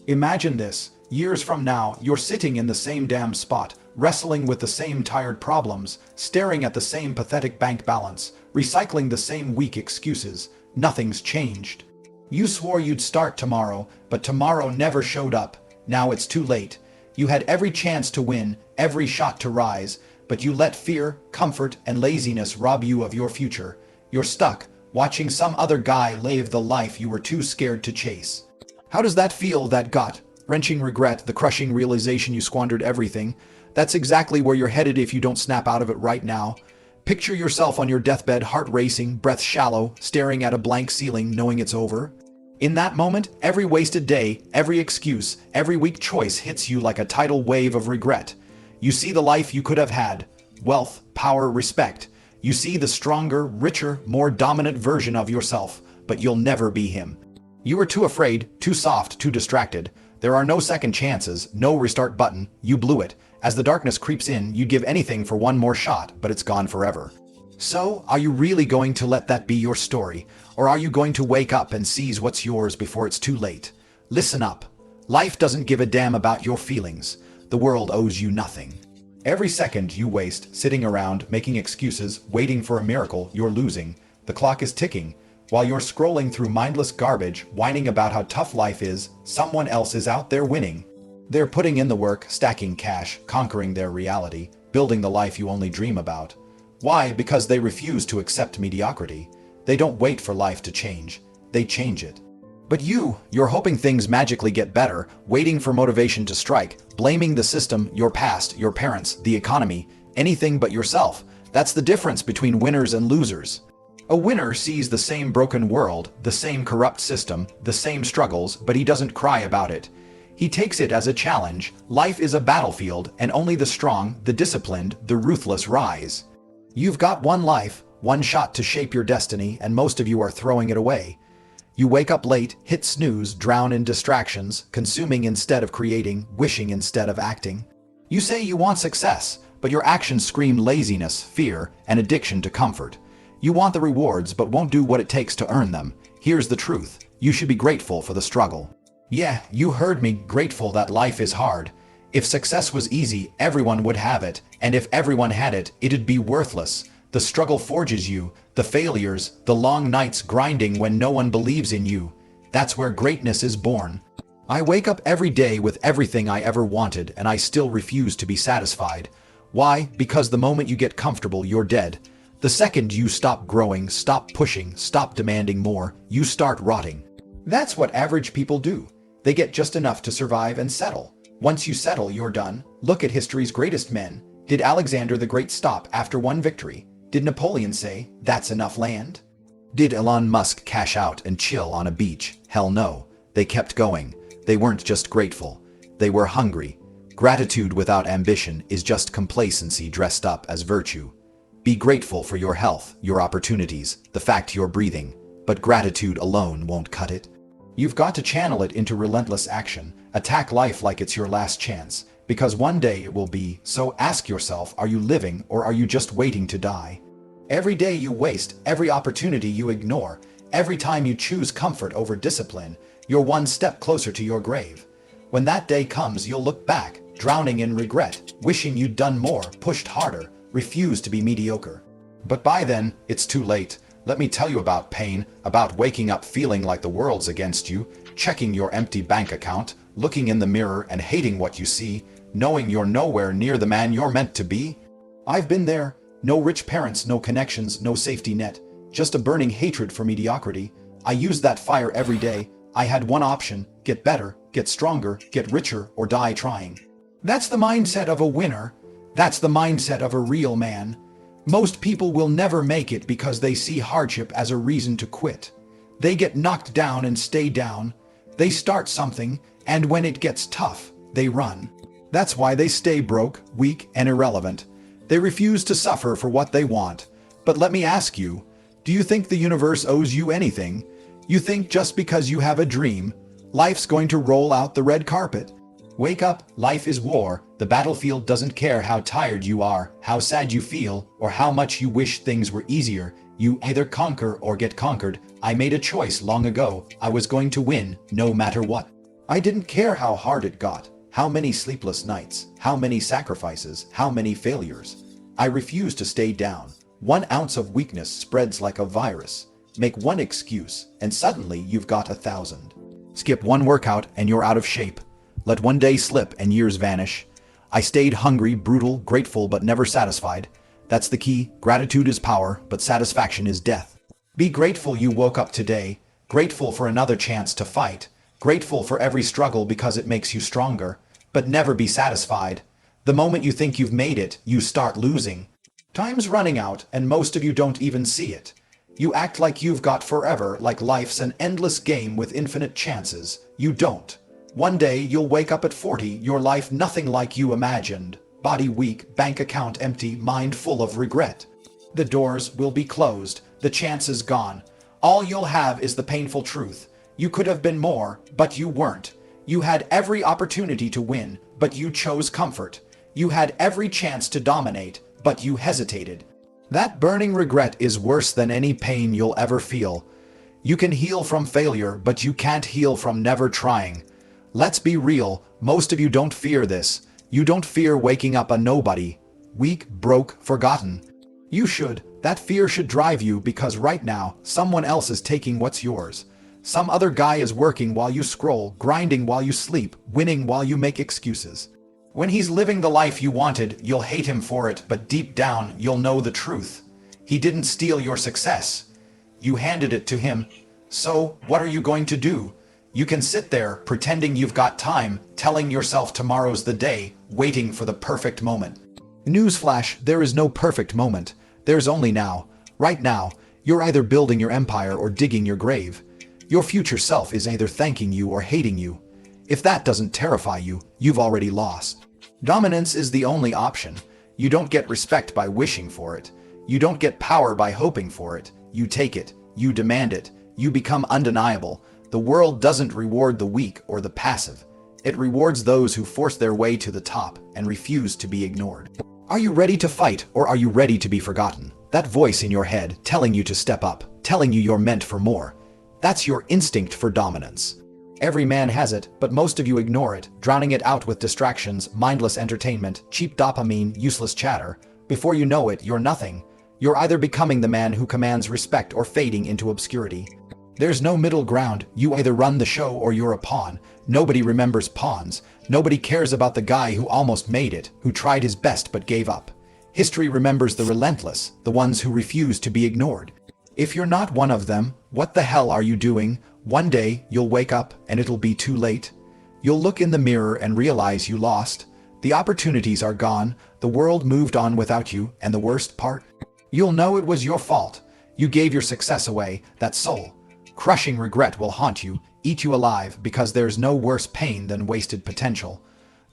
Imagine this. Years from now, you're sitting in the same damn spot, wrestling with the same tired problems, staring at the same pathetic bank balance, recycling the same weak excuses. Nothing's changed. You swore you'd start tomorrow, but tomorrow never showed up. Now it's too late. You had every chance to win, every shot to rise, but you let fear, comfort, and laziness rob you of your future. You're stuck, watching some other guy live the life you were too scared to chase. How does that feel, that gut-wrenching regret, the crushing realization you squandered everything? That's exactly where you're headed if you don't snap out of it right now. Picture yourself on your deathbed, heart racing, breath shallow, staring at a blank ceiling, knowing it's over. In that moment, every wasted day, every excuse, every weak choice hits you like a tidal wave of regret. You see the life you could have had: wealth, power, respect. You see the stronger, richer, more dominant version of yourself, but you'll never be him. You were too afraid, too soft, too distracted. There are no second chances, no restart button. You blew it. As the darkness creeps in, you'd give anything for one more shot, but it's gone forever. So, are you really going to let that be your story? Or are you going to wake up and seize what's yours before it's too late? Listen up. Life doesn't give a damn about your feelings. The world owes you nothing. Every second you waste sitting around, making excuses, waiting for a miracle, you're losing. The clock is ticking. While you're scrolling through mindless garbage, whining about how tough life is, someone else is out there winning. They're putting in the work, stacking cash, conquering their reality, building the life you only dream about. Why? Because they refuse to accept mediocrity. They don't wait for life to change. They change it. But you're hoping things magically get better, waiting for motivation to strike, blaming the system, your past, your parents, the economy, anything but yourself. That's the difference between winners and losers. A winner sees the same broken world, the same corrupt system, the same struggles, but he doesn't cry about it. He takes it as a challenge. Life is a battlefield, and only the strong, the disciplined, the ruthless rise. You've got one life, one shot to shape your destiny, and most of you are throwing it away. You wake up late, hit snooze, drown in distractions, consuming instead of creating, wishing instead of acting. You say you want success, but your actions scream laziness, fear, and addiction to comfort. You want the rewards, but won't do what it takes to earn them. Here's the truth. You should be grateful for the struggle. Yeah, you heard me, grateful that life is hard. If success was easy, everyone would have it, and if everyone had it, it'd be worthless. The struggle forges you, the failures, the long nights grinding when no one believes in you. That's where greatness is born. I wake up every day with everything I ever wanted, and I still refuse to be satisfied. Why? Because the moment you get comfortable, you're dead. The second you stop growing, stop pushing, stop demanding more, you start rotting. That's what average people do. They get just enough to survive and settle. Once you settle, you're done. Look at history's greatest men. Did Alexander the Great stop after one victory? Did Napoleon say, "That's enough land"? Did Elon Musk cash out and chill on a beach? Hell no. They kept going. They weren't just grateful. They were hungry. Gratitude without ambition is just complacency dressed up as virtue. Be grateful for your health, your opportunities, the fact you're breathing. But gratitude alone won't cut it. You've got to channel it into relentless action. Attack life like it's your last chance. Because one day it will be. So ask yourself, are you living or are you just waiting to die? Every day you waste, every opportunity you ignore, every time you choose comfort over discipline, you're one step closer to your grave. When that day comes, you'll look back, drowning in regret, wishing you'd done more, pushed harder, refused to be mediocre. But by then, it's too late. Let me tell you about pain, about waking up feeling like the world's against you, checking your empty bank account, looking in the mirror and hating what you see, knowing you're nowhere near the man you're meant to be. I've been there. No rich parents, no connections, no safety net, just a burning hatred for mediocrity. I used that fire every day. I had one option: get better, get stronger, get richer, or die trying. That's the mindset of a winner. That's the mindset of a real man. Most people will never make it because they see hardship as a reason to quit. They get knocked down and stay down. They start something, and when it gets tough, they run. That's why they stay broke, weak, and irrelevant. They refuse to suffer for what they want. But let me ask you, do you think the universe owes you anything? You think just because you have a dream, life's going to roll out the red carpet? Wake up, life is war. The battlefield doesn't care how tired you are, how sad you feel, or how much you wish things were easier. You either conquer or get conquered. I made a choice long ago. I was going to win, no matter what. I didn't care how hard it got, how many sleepless nights, how many sacrifices, how many failures. I refused to stay down. 1 ounce of weakness spreads like a virus. Make one excuse, and suddenly you've got 1,000. Skip one workout and you're out of shape. Let one day slip and years vanish. I stayed hungry, brutal, grateful, but never satisfied. That's the key. Gratitude is power, but satisfaction is death. Be grateful you woke up today, grateful for another chance to fight, grateful for every struggle because it makes you stronger, but never be satisfied. The moment you think you've made it, you start losing. Time's running out, and most of you don't even see it. You act like you've got forever, like life's an endless game with infinite chances. You don't. One day you'll wake up at 40, your life nothing like you imagined. Body weak, bank account empty, mind full of regret. The doors will be closed, the chances gone. All you'll have is the painful truth. You could have been more, but you weren't. You had every opportunity to win, but you chose comfort. You had every chance to dominate, but you hesitated. That burning regret is worse than any pain you'll ever feel. You can heal from failure, but you can't heal from never trying. Let's be real, most of you don't fear this. You don't fear waking up a nobody. Weak, broke, forgotten. You should. That fear should drive you because right now, someone else is taking what's yours. Some other guy is working while you scroll, grinding while you sleep, winning while you make excuses. When he's living the life you wanted, you'll hate him for it, but deep down, you'll know the truth. He didn't steal your success. You handed it to him. So, what are you going to do? You can sit there, pretending you've got time, telling yourself tomorrow's the day, waiting for the perfect moment. Newsflash, there is no perfect moment. There's only now. Right now, you're either building your empire or digging your grave. Your future self is either thanking you or hating you. If that doesn't terrify you, you've already lost. Dominance is the only option. You don't get respect by wishing for it. You don't get power by hoping for it. You take it. You demand it. You become undeniable. The world doesn't reward the weak or the passive. It rewards those who force their way to the top and refuse to be ignored. Are you ready to fight, or are you ready to be forgotten? That voice in your head telling you to step up, telling you you're meant for more. That's your instinct for dominance. Every man has it, but most of you ignore it, drowning it out with distractions, mindless entertainment, cheap dopamine, useless chatter. Before you know it, you're nothing. You're either becoming the man who commands respect or fading into obscurity. There's no middle ground. You either run the show or you're a pawn. Nobody remembers pawns. Nobody cares about the guy who almost made it, who tried his best but gave up. History remembers the relentless, the ones who refuse to be ignored. If you're not one of them, what the hell are you doing? One day, you'll wake up and it'll be too late. You'll look in the mirror and realize you lost. The opportunities are gone, the world moved on without you, and the worst part? You'll know it was your fault. You gave your success away, that soul. Crushing regret will haunt you, eat you alive, because there's no worse pain than wasted potential.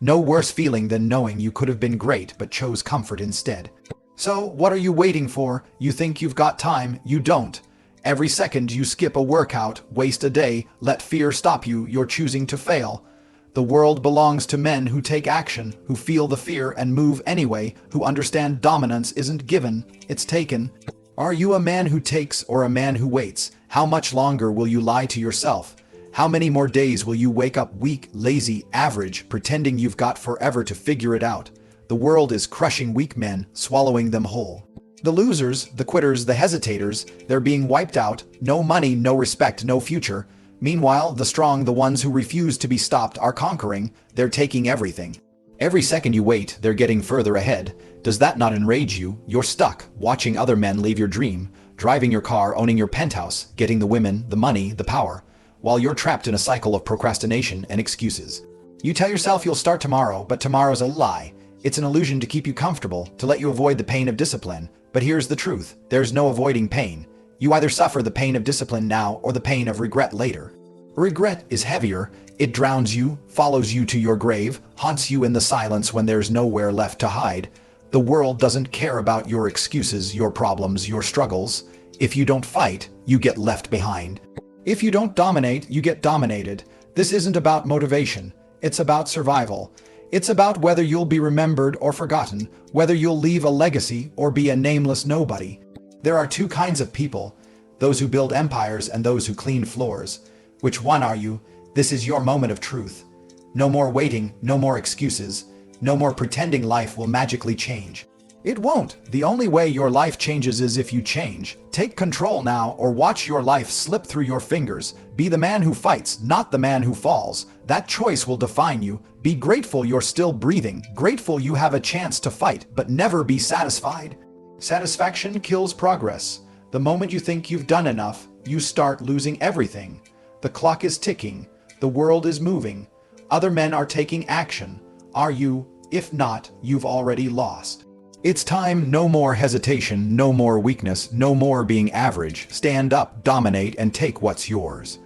No worse feeling than knowing you could have been great but chose comfort instead. So, what are you waiting for? You think you've got time, you don't. Every second you skip a workout, waste a day, let fear stop you, you're choosing to fail. The world belongs to men who take action, who feel the fear and move anyway, who understand dominance isn't given, it's taken. Are you a man who takes or a man who waits? How much longer will you lie to yourself? How many more days will you wake up weak, lazy, average, pretending you've got forever to figure it out? The world is crushing weak men, swallowing them whole. The losers, the quitters, the hesitators, they're being wiped out. No money, no respect, no future. Meanwhile, the strong, the ones who refuse to be stopped, are conquering. They're taking everything. Every second you wait, they're getting further ahead. Does that not enrage you? You're stuck, watching other men leave your dream, driving your car, owning your penthouse, getting the women, the money, the power, while you're trapped in a cycle of procrastination and excuses. You tell yourself you'll start tomorrow, but tomorrow's a lie. It's an illusion to keep you comfortable, to let you avoid the pain of discipline. But here's the truth. There's no avoiding pain. You either suffer the pain of discipline now or the pain of regret later. Regret is heavier. It drowns you, follows you to your grave, haunts you in the silence when there's nowhere left to hide. The world doesn't care about your excuses, your problems, your struggles. If you don't fight, you get left behind. If you don't dominate, you get dominated. This isn't about motivation. It's about survival. It's about whether you'll be remembered or forgotten, whether you'll leave a legacy or be a nameless nobody. There are two kinds of people, those who build empires and those who clean floors. Which one are you? This is your moment of truth. No more waiting, no more excuses, no more pretending life will magically change. It won't. The only way your life changes is if you change. Take control now or watch your life slip through your fingers. Be the man who fights, not the man who falls. That choice will define you. Be grateful you're still breathing. Grateful you have a chance to fight, but never be satisfied. Satisfaction kills progress. The moment you think you've done enough, you start losing everything. The clock is ticking. The world is moving. Other men are taking action. Are you? If not, you've already lost. It's time. No more hesitation, no more weakness, no more being average. Stand up, dominate, and take what's yours.